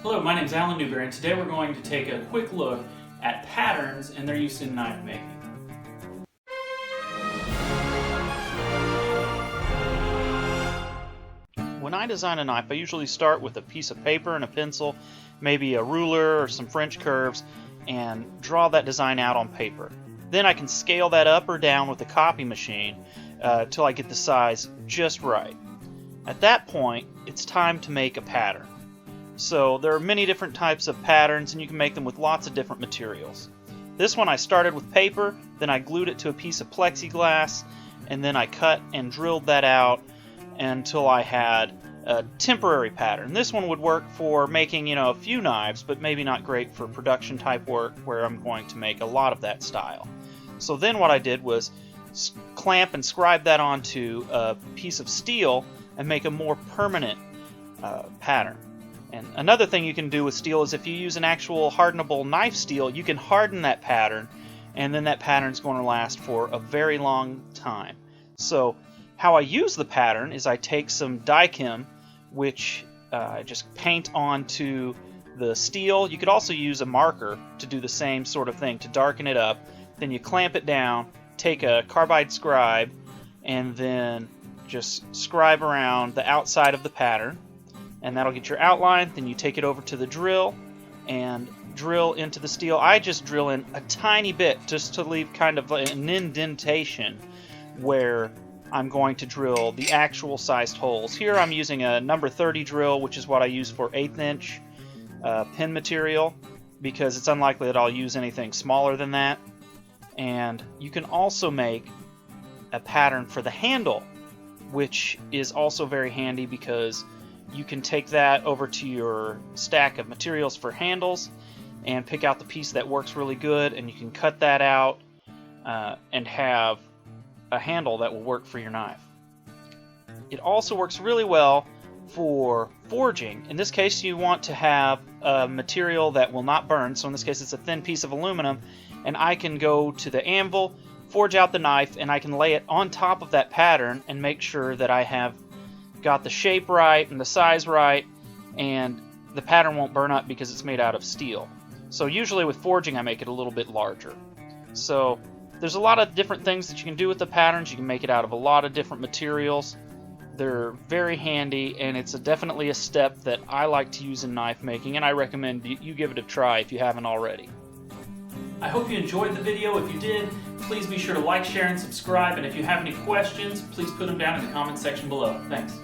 Hello, my name is Alan Newberry, and today we're going to take a quick look at patterns and their use in knife making. When I design a knife, I usually start with a piece of paper and a pencil, maybe a ruler or some French curves, and draw that design out on paper. Then I can scale that up or down with a copy machine till I get the size just right. At that point, it's time to make a pattern. So there are many different types of patterns, and you can make them with lots of different materials. This one I started with paper, then I glued it to a piece of plexiglass, and then I cut and drilled that out until I had a temporary pattern. This one would work for making, a few knives, but maybe not great for production type work where I'm going to make a lot of that style. So then what I did was clamp and scribe that onto a piece of steel and make a more permanent pattern. And another thing you can do with steel is if you use an actual hardenable knife steel, you can harden that pattern, and then that pattern is going to last for a very long time. So how I use the pattern is I take some die-chem, which I just paint onto the steel. You could also use a marker to do the same sort of thing, to darken it up. Then you clamp it down, take a carbide scribe, and then just scribe around the outside of the pattern. And that'll get your outline. Then you take it over to the drill and drill into the steel. I just drill in a tiny bit just to leave kind of an indentation where I'm going to drill the actual sized holes. Here I'm using a number 30 drill, which is what I use for 1/8 inch pin material, because it's unlikely that I'll use anything smaller than that. And you can also make a pattern for the handle, which is also very handy because you can take that over to your stack of materials for handles and pick out the piece that works really good, and you can cut that out and have a handle that will work for your knife. It also works really well for forging. In this case, you want to have a material that will not burn, so in this case it's a thin piece of aluminum, and I can go to the anvil, forge out the knife, and I can lay it on top of that pattern and make sure that I have got the shape right and the size right, and the pattern won't burn up because it's made out of steel. So usually with forging I make it a little bit larger. So there's a lot of different things that you can do with the patterns. You can make it out of a lot of different materials. They're very handy, and it's definitely a step that I like to use in knife making, and I recommend you give it a try if you haven't already. I hope you enjoyed the video. If you did, please be sure to like, share, and subscribe. And if you have any questions, please put them down in the comment section below. Thanks.